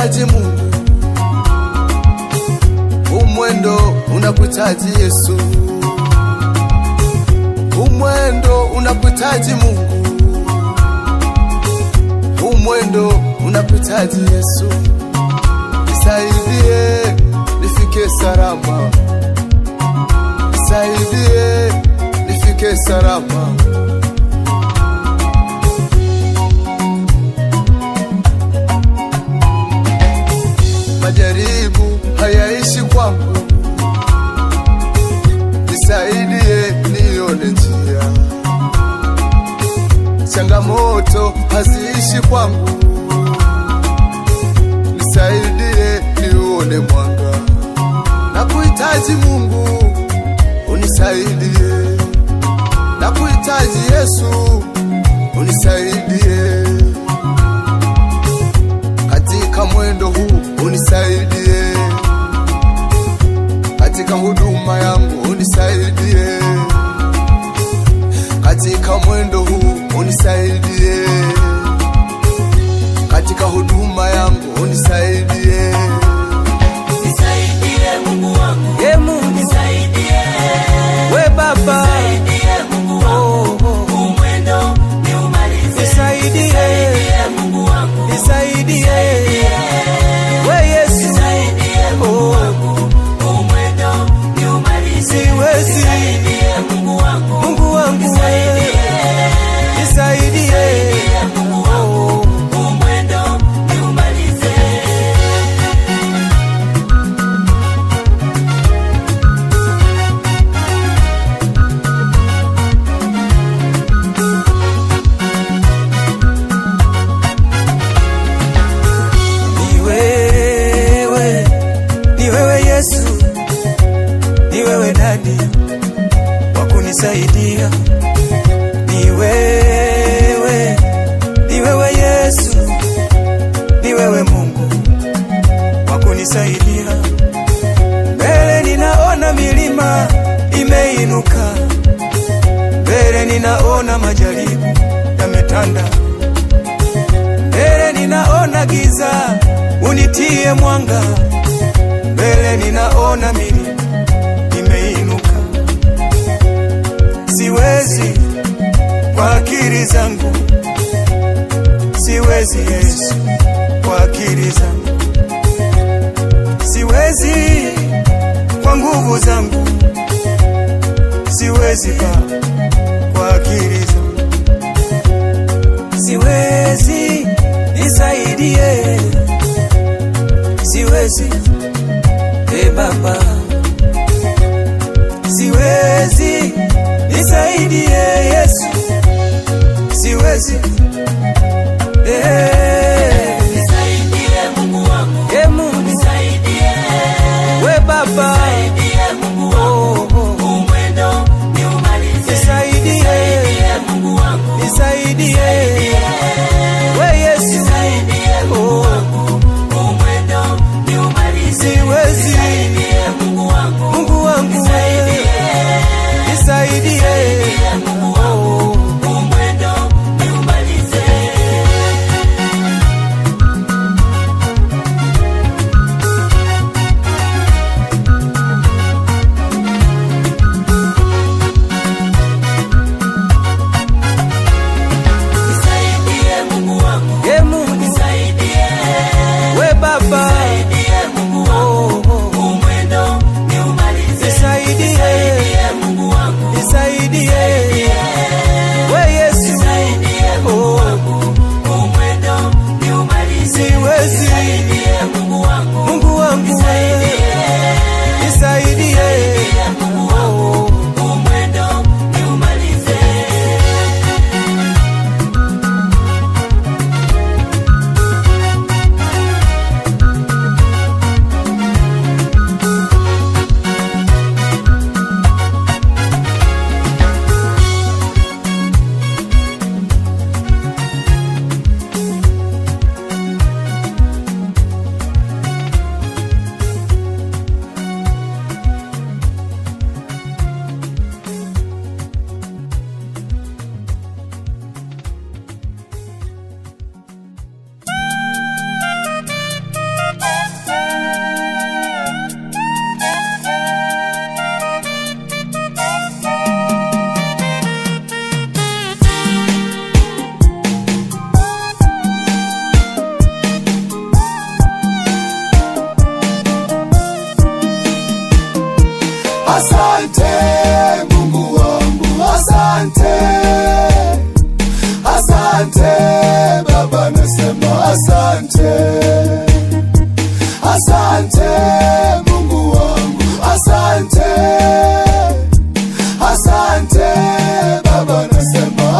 unakuhitaji Mungu, umwendo unakuhitaji Yesu, umwendo unakuhitaji Mungu, umwendo unakuhitaji Yesu. Nisaidie nifike salama, nisaidie nifike salama. Majaribu hayaishi kwangu, nisaidie nione njia. Changamoto haziishi kwangu, nisaidie nione mwanga. Nakuhitaji Mungu, unisaidie. Nakuhitaji Yesu, unisaidie. Katika mwendo huu unisaidie, katika huduma yangu unisaidie, katika mwendo huu unisaidie, katika huduma yangu unisaidie. Nisaidie Mungu wangu, Mungu nisaidie. we Baba, Nisaidie Mungu wangu, umwendo niumalize. Nisaidie Mungu wangu, nisaidie we Yesu, nisaidie Mungu wangu, umwendo niumalize. siwezi Nisaidie Mungu wangu, Mungu wangu nisaidie. nisaidie Mungu wangu, umwendo niumalize. Ni wewe Yesu, ni wewe dadi wakunisaidia. Ni wewe Yesu, ni wewe Mungu wakunisaidia. Mbele ninaona milima imeinuka, mbele ninaona majaribu yametanda, mbele ninaona giza, unitie mwanga. Mbele ninaona milima imeinuka, siwezi kwa akili zangu, siwezi Yesu kwa akili zangu, siwezi kwa nguvu zangu, siwezi kwa akili zangu, siwezi, nisaidie. Siwezi Baba, siwezi, nisaidie Yesu, siwezi Nisaidie Mungu wangu, Mungu nisaidie. we Baba, Nisaidie Mungu wangu, umwendo niumalize. Nisaidie Mungu wangu, nisaidie we Yesu, nisaidie Mungu wangu, umwendo niumalize. siwezi Nisaidie Mungu wangu, Mungu wangu nisaidie. nisaidie Mungu wangu, umwendo niumalize.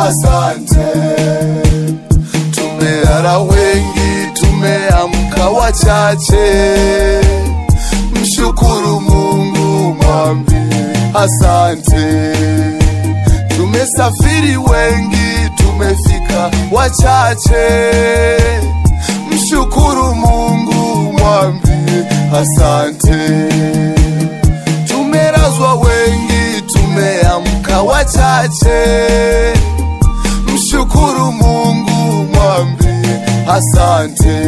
asante. Tumelala wengi, tumeamka wachache, mshukuru Mungu, mwambie asante. Tumesafiri wengi, tumefika wachache, mshukuru Mungu, mwambie asante. Tumelazwa wengi, tumeamka wachache, mshukuru Mungu, mwambie asante.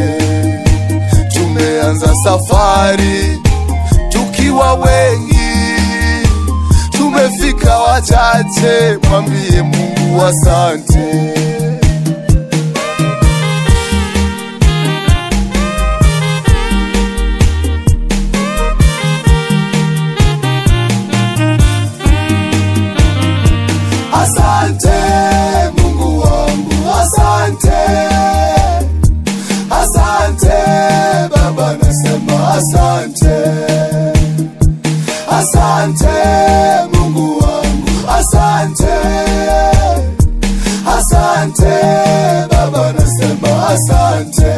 Tumeanza safari tukiwa wengi, tumefika wachache, mwambie Mungu asante. Asante Mungu wangu, asante. Asante Baba, nasema asante. Asante Mungu wangu, asante. Asante Baba, nasema asante.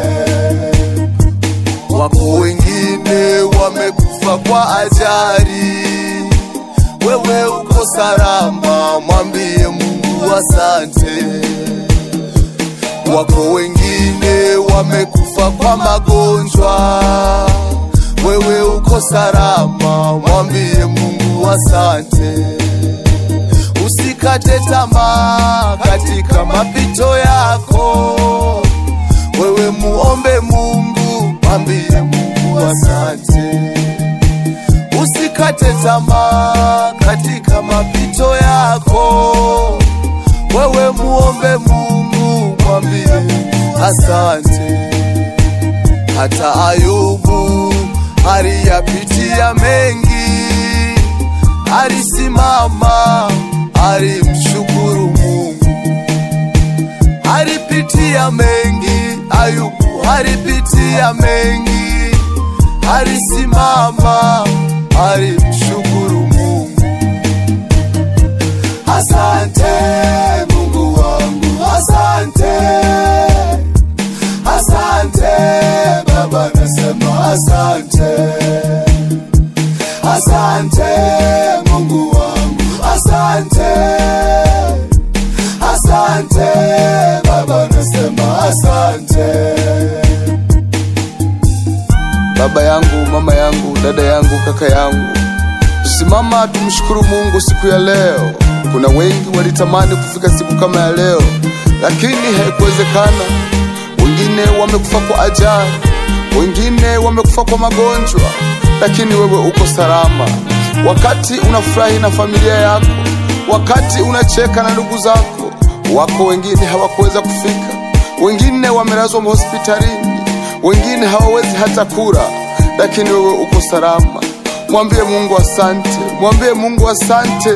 Wako wengine wamekufa kwa ajali, wewe uko salama, mwambie Mungu asante. Wako wengine wamekufa kwa magonjwa, wewe uko salama, mwambie Mungu asante. Usikate tamaa katika mapito yako, wewe muombe Mungu, mwambie Mungu asante. Usikate tamaa katika mapito yako, wewe muombe Mungu, mwambie asante. Hata Ayubu aliyapitia mengi, alisimama, alimshukuru Mungu. Alipitia mengi, Ayubu alipitia mengi, alisimama, alimshukuru Mungu. Asante Mungu wangu, asante. Asante Baba, nasema asante. Asante Mungu wangu, asante. Asante Baba, nasema asante. Baba yangu, mama yangu, dada yangu, kaka yangu, simama tumshukuru Mungu siku ya leo. Kuna wengi walitamani kufika siku kama ya leo, lakini haikuwezekana. Wengine wamekufa kwa ajali, wengine wamekufa kwa magonjwa, lakini wewe uko salama. Wakati unafurahi na familia yako, wakati unacheka na ndugu zako, wako wengine hawakuweza kufika, wengine wamelazwa hospitalini, wengine hawawezi hata kula, lakini wewe uko salama. Mwambie Mungu asante, mwambie Mungu asante.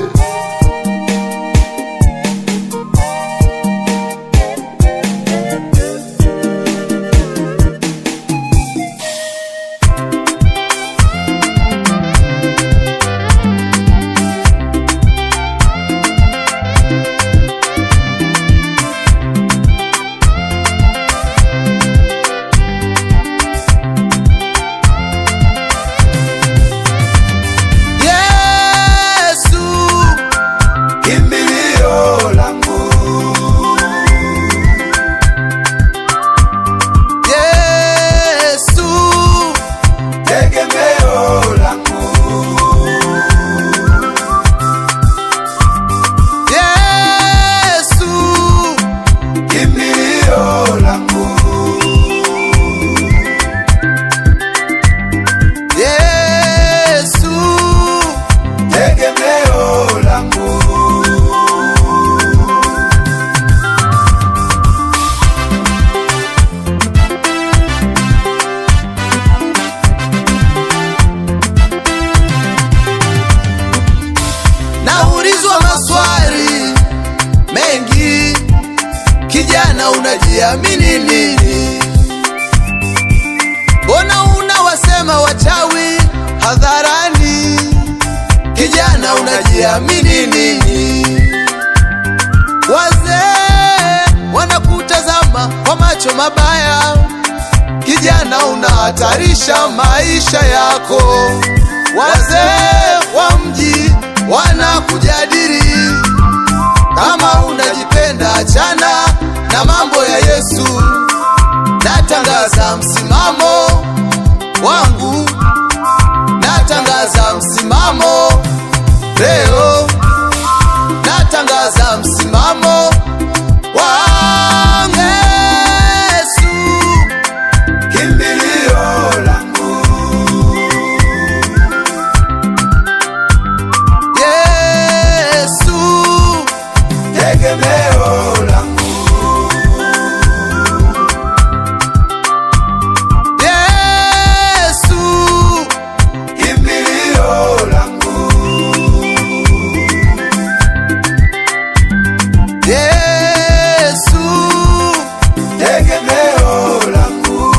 unajiamini nini? Mbona unawasema wachawi hadharani? Kijana unajiamini nini? Wazee mabaya, kijana unahatarisha maisha yako. Wazee wa mji wanakujadili, kama unajipenda achana na mambo ya Yesu. Natangaza msimamo wangu, natangaza msimamo leo, natangaza msimamo wangu. Yesu kimbilio langu, Yesu tegemeo langu, Yesu kimbilio langu, Yesu tegemeo langu.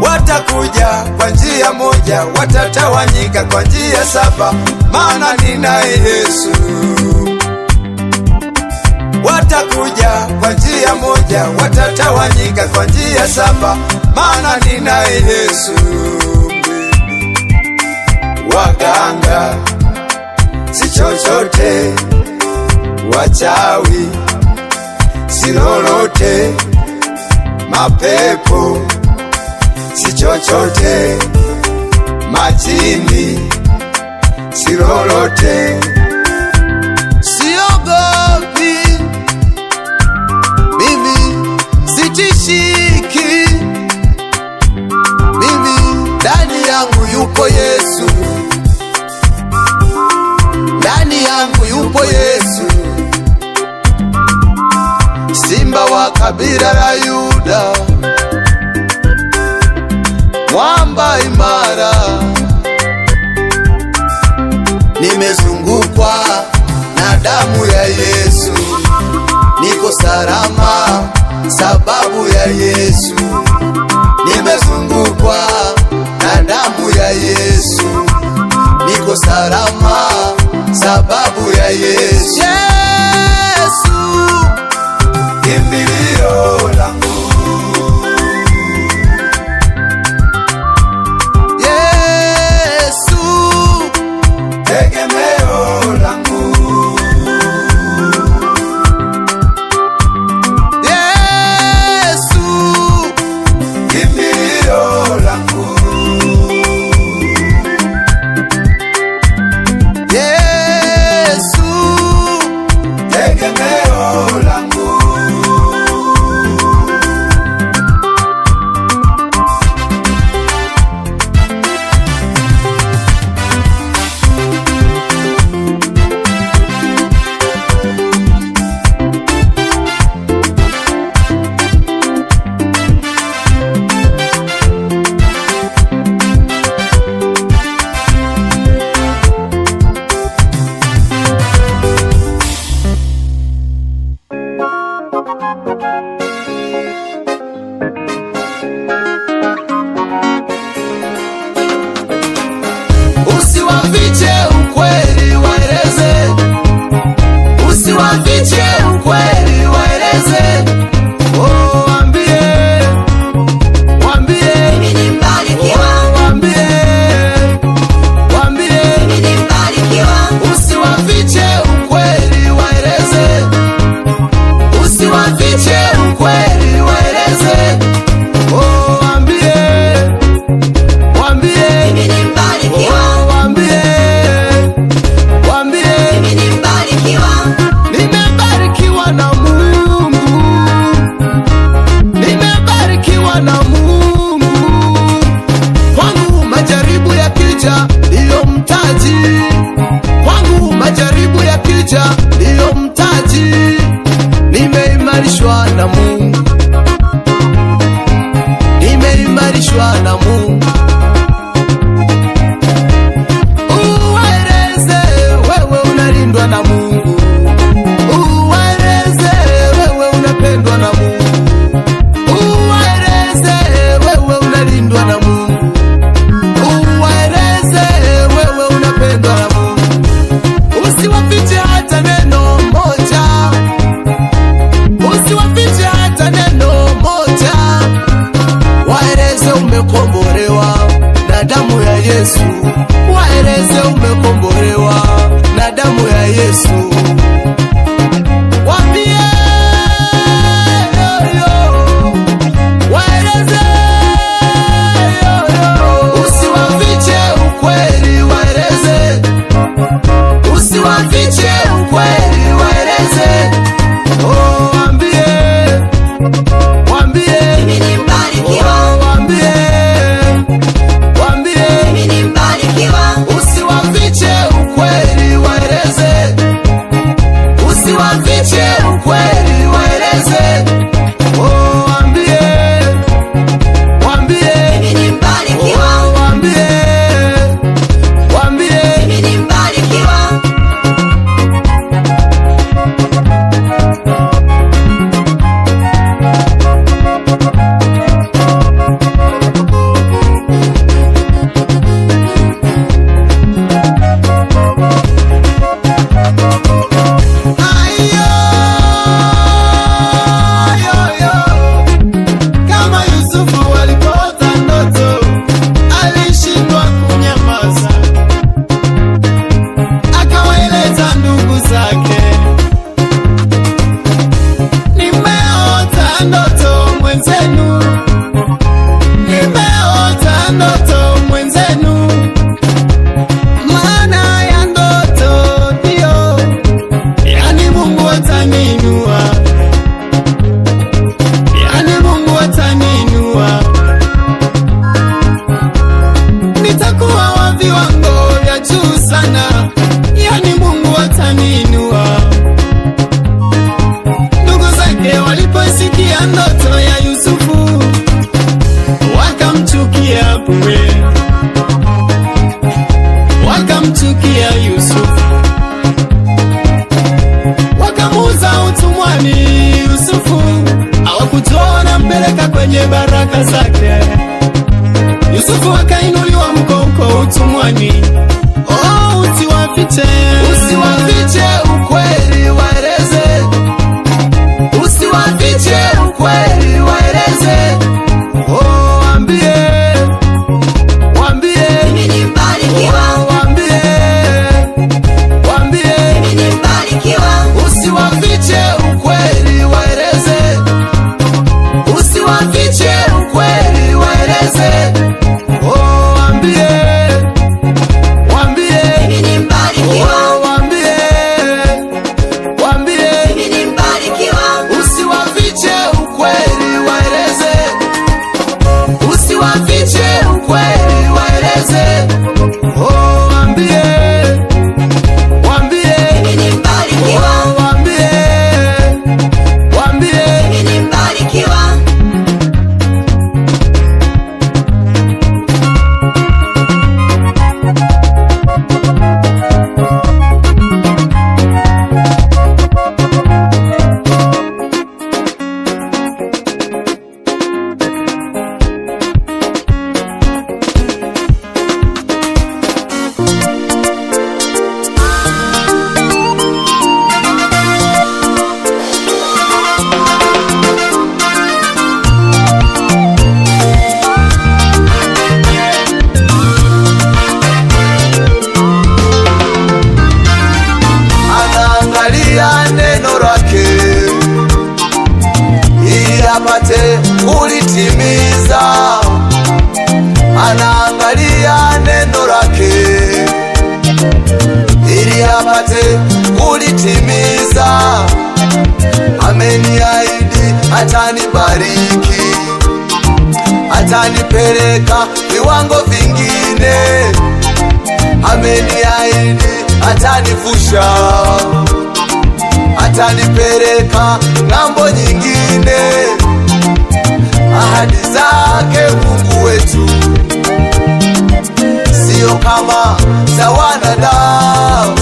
Watakuja kwa njia moja, watatawanyika kwa njia saba, maana ninaye Yesu. Watakuja kwa njia moja, watatawanyika kwa njia saba, maana ninaye Yesu. Waganga si chochote, wachawi si lolote, mapepo si chochote, majini si lolote. Siogopi mimi, sitishiki mimi, ndani yangu yupo Yesu, ndani yangu yupo Yesu. Simba wa kabila la Yuda, mwamba imara, nimezungukwa na damu ya Yesu, niko salama sababu ya Yesu. Nimezungukwa na damu ya Yesu, niko salama sababu ya Yesu. Yesu kimbilio langu, Yesu tegemeo langu, Yesu kimbilio langu, Yesu tegemeo langu. Usiwafiche ukweli waeleze, usiwafiche ukweli waeleze. Oh, waambie, waambie mimi ni mbarikiwa, waambie, waambie mimi ni mbarikiwa. usiwafiche ukweli waeleze, usiwafiche ukweli waeleze. Oh, waambie, waambie Mimi ni mbarikiwa, waambie, waambie mimi ni mbarikiwa, nimebarikiwa na Mungu, nimebarikiwa na Mungu. Kwangu majaribu yakija ndiyo mtaji, kwangu majaribu yakija ndiyo mtaji. Nimeimarishwa na Mungu, nimeimarishwa na Mungu. Uwaeleze wewe unalindwa na Mungu, uwaeleze wewe unapendwa na Mungu, uwaeleze wewe unalindwa na Mungu, uwaeleze wewe unapendwa na Mungu. Usiwafiche hata neno moja, ukweli waeleze. Oh, waambie, waambie mimi ni mbarikiwa. oh, waambie, waambie Mimi ni mbarikiwa. Kama Yusufu alipoota ndoto, alishindwa kunyamaza, akawaeleza ndugu zake, nimeota ndoto mwenzenu, nimeota ndoto mwenzenu. Maana ya ndoto ndio, yani Mungu ataninua, yani Mungu ataninua. Nitakuwa wa viwango vya juu sana, yani Mungu ataninua. Ndugu zake waliposikia ndoto ya Yusufu, wakamchukia bure, wakamchukia Yusufu, wakamuuza utumwani Yusufu. Hawakutoa na mpeleka kwenye baraka zake. Yusufu akainuliwa mkoko utumwani. Oh, usiwafiche, usiwafiche ukweli waeleze, usiwafiche ukweli waeleze. Oh, waambie, waambie Mimi ni mbarikiwa. oh, waambie, waambie Mimi ni mbarikiwa. usiwafiche ukweli waeleze, usiwafiche ukweli waeleze. Oh, waambie, waambie Mimi ni mbarikiwa. oh, waambie, waambie Mimi ni mbarikiwa. usiwafiche ukweli waeleze, usiwafiche ukweli waeleze. Oh, waambie, waambie Mimi ni mbarikiwa. oh, waambie, waambie Mimi ni mbarikiwa. anaangalia neno lake ili apate kulitimiza. Anaangalia neno lake ili apate kulitimiza. Ameniahidi atanibariki, atanipeleka viwango vingine. Ameniahidi atanivusha, atanipeleka ng'ambo nyingine. Ahadi zake Mungu wetu sio kama za wanadamu.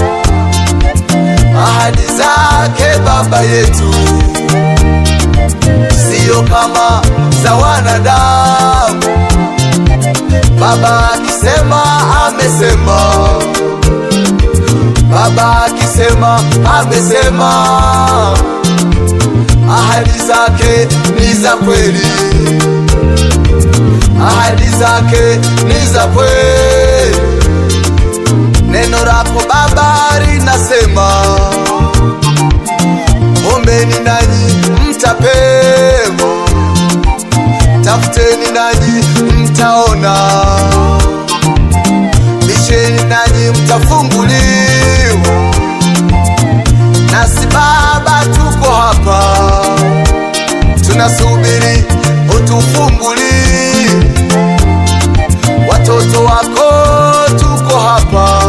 Ahadi zake Baba yetu sio kama za wanadamu. Baba akisema amesema, Baba akisema amesema. Ahadi zake ni za kweli, ahadi zake ni za kweli. Neno lako Baba linasema, ombeni nanyi mtapewa, tafuteni nanyi mtaona, bisheni nanyi mtafunguliwa. Nasi Baba tuko hapa, tunasubiri utufungulie. Watoto wako tuko hapa,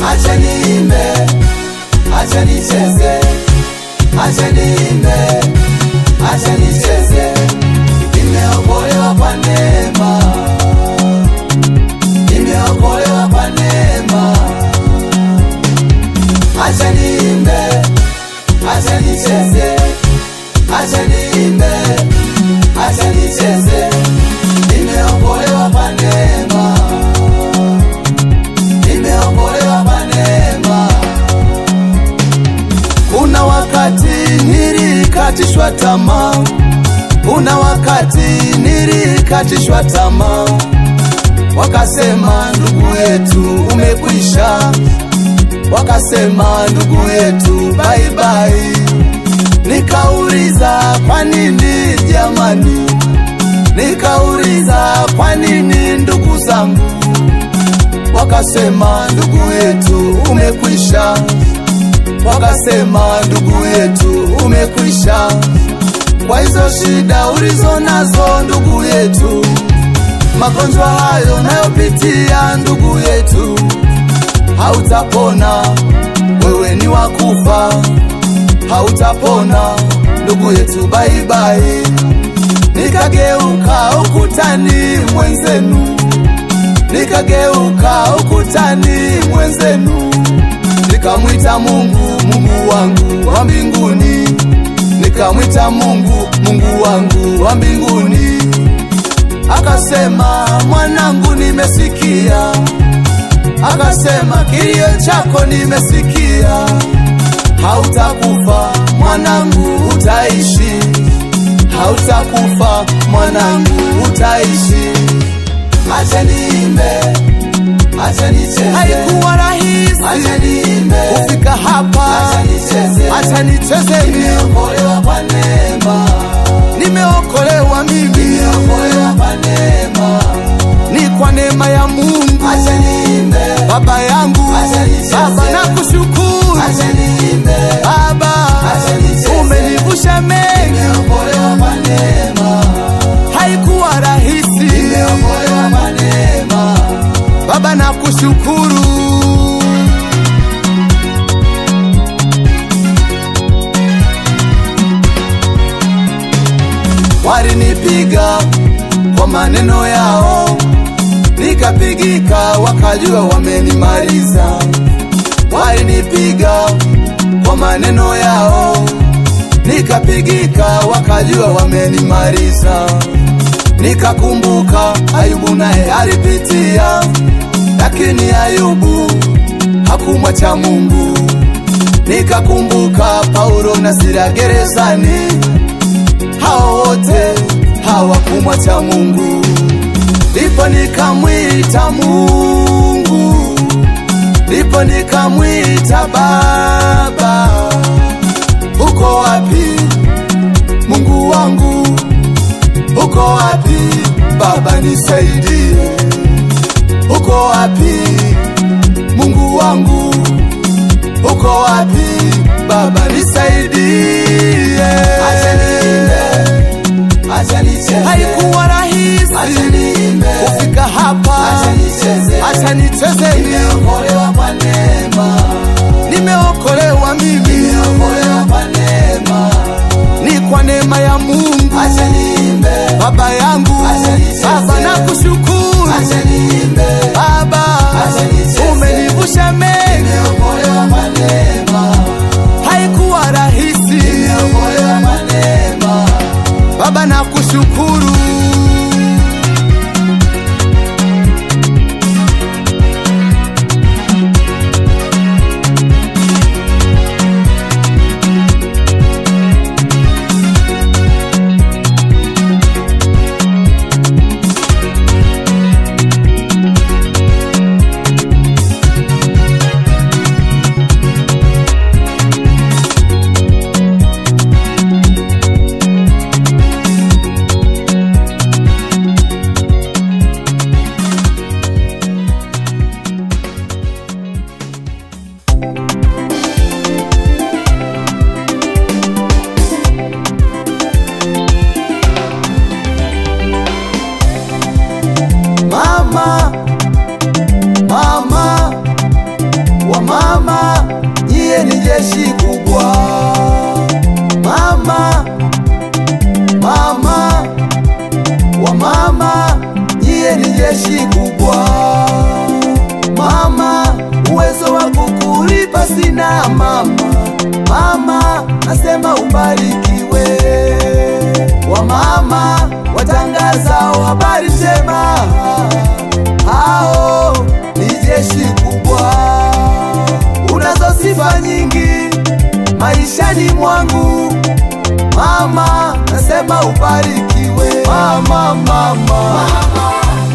acha niimbe, acha nicheze, acha niimbe, acha nicheze. Nimeokolewa kwa neema, nimeokolewa kwa neema. Acha niimbe, acha nicheze, acha niimbe, acha nicheze. Nimeokolewa kwa neema, nimeokolewa kwa neema. Kuna wakati nilikatishwa tamaa, kuna wakati nilikatishwa tamaa. Wakasema ndugu yetu umekwisha, wakasema ndugu yetu bye bye. Nikauliza kwa nini jamani, nikauliza kwa nini ndugu zangu. Wakasema ndugu yetu umekwisha, wakasema ndugu yetu umekwisha. Kwa hizo shida ulizo nazo ndugu yetu, magonjwa hayo nayopitia ndugu yetu, hautapona, wewe ni wakufa, hautapona ndugu yetu bye bye. Nikageuka ukutani mwenzenu, nikageuka ukutani mwenzenu. Nikamwita Mungu, Mungu wangu wa mbinguni, nikamwita Mungu, Mungu wangu wa mbinguni. Akasema mwanangu nimesikia, akasema kilio chako nimesikia. Hautakufa mwanangu utaishi, hautakufa mwanangu utaishi. Acha niimbe, acha nicheze. Haikuwa rahisi, acha niimbe kufika hapa, acha nicheze, acha nicheze. Nimeokolewa kwa neema, nimeokolewa mimi, nimeokolewa kwa neema. Ni kwa neema ya Mungu. Acha niimbe baba yangu, acha nicheze. Baba nakushukuru, acha niimbe baba, acha nicheze. Umenivusha mengi, nimeokolewa kwa neema. Haikuwa rahisi, nimeokolewa kwa neema. Baba nakushukuru. Walinipiga kwa maneno yao, nikapigika, wakajua wamenimaliza. Walinipiga kwa maneno yao, nikapigika, wakajua wamenimaliza. Nikakumbuka Ayubu naye alipitia, lakini Ayubu hakumwacha Mungu. Nikakumbuka Paulo na Sila gerezani, hao wote hawakumwacha Mungu. Ndipo nikamwita Mungu, ndipo nikamwita Baba. Uko wapi Mungu wangu, uko wapi Baba nisaidie? Uko wapi Mungu wangu, uko wapi Baba nisaidie? Acha niimbe, acha nicheze. Haikuwa rahisi, acha niimbe kufika hapa, acha nicheze, acha nicheze. Nimeokolewa kwa neema, nimeokolewa mimi, nimeokolewa kwa neema. Ni kwa neema ya Mungu. Acha niimbe baba yangu, acha nicheze. Baba nakushukuru, acha niimbe baba, acha nicheze. Umenivusha mengi, nimeokolewa kwa neema. Haikuwa rahisi, nimeokolewa kwa neema. Baba nakushukuru. Wamama nyie ni jeshi kubwa. Mama, mama, wamama nyie ni jeshi kubwa. Mama, uwezo wa kukulipa sina mama. Mama, nasema ubarikiwe. Wamama watangazao habari njema, hao ni jeshi kubwa. Unazo sifa nyingi maishani mwangu. Mama, nasema ubarikiwe. Mama, mama,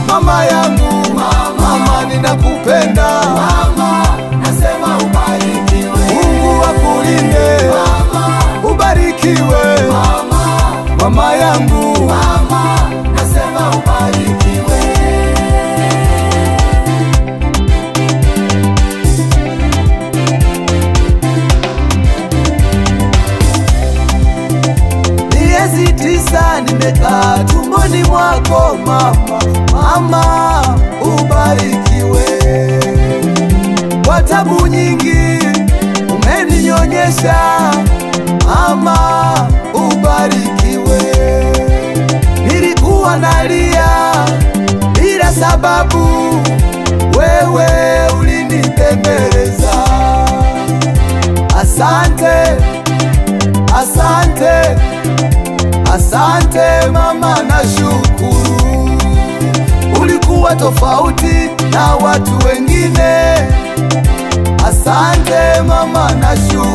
mama yangu, mama ninakupenda. Mama, nasema ubarikiwe. Mungu akulinde, ubarikiwe. Mama yangu, mama, nasema ubarikiwe. Miezi 9 nimekaa tumboni mwako mama. Mama, ubarikiwe. Kwa tabu nyingi umeninyonyesha. Mama, ubarikiwe. Nilikuwa nalia bila sababu, wewe ulinitembeleza. Asante, asante, asante mama, nashukuru. Ulikuwa tofauti na watu wengine. Asante mama, nashukuru.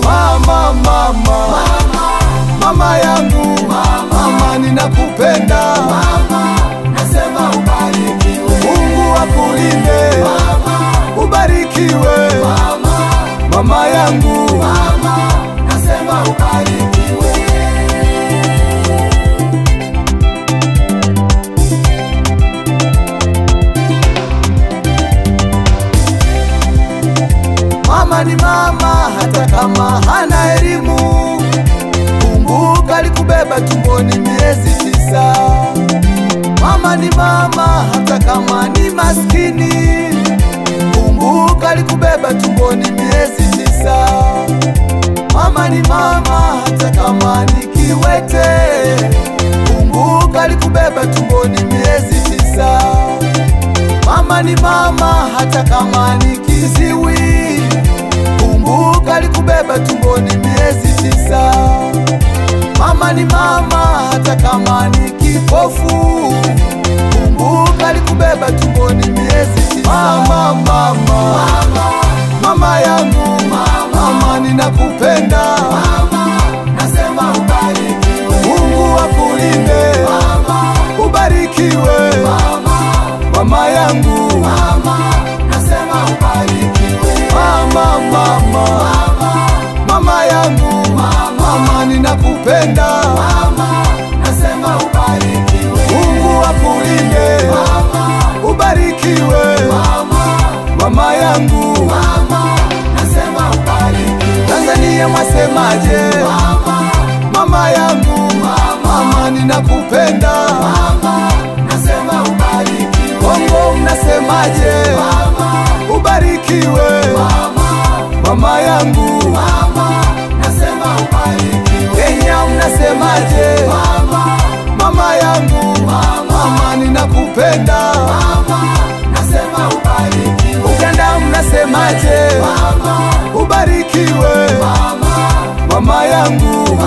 Mama, mama, mama yangu, mama ninakupenda. Mama, nasema ubarikiwe. Mungu akulinde, ubarikiwe. Mama yangu, mama, nasema ubarikiwe. Mama ni mama hata kama hana elimu. Kumbuka alikubeba tumboni miezi 9. Mama ni mama hata kama ni maskini. Kumbuka alikubeba tumboni miezi 9. Mama ni mama hata kama ni kiwete. Kumbuka alikubeba tumboni miezi 9. Mama ni mama hata kama ni kiziwi. Kumbuka alikubeba tumboni miezi 9. Mama ni mama hata kama ni kipofu. Kumbuka alikubeba tumboni miezi 9. Mama, mama, mama yangu, mama ninakupenda. Nasema ubarikiwe. Mungu akulinde, ubarikiwe. Mama yangu, nasema ubarikiwe. Mama, mama, mama yangu, mama ninakupenda. Nasema ubarikiwe. Mungu akulinde, ubarikiwe. Mama yangu, nasema ubarikiwe. Tanzania mwasemaje? Mama yangu, mama ninakupenda. Nasema ubarikiwe. Kongo mnasemaje? Ubarikiwe. Mama yangu, nasema ubarikiwe. Kenya mnasemaje? Mama yangu, mama ninakupenda. Nasema ubarikiwe. Uganda mnasemaje? Ubarikiwe. Mama yangu,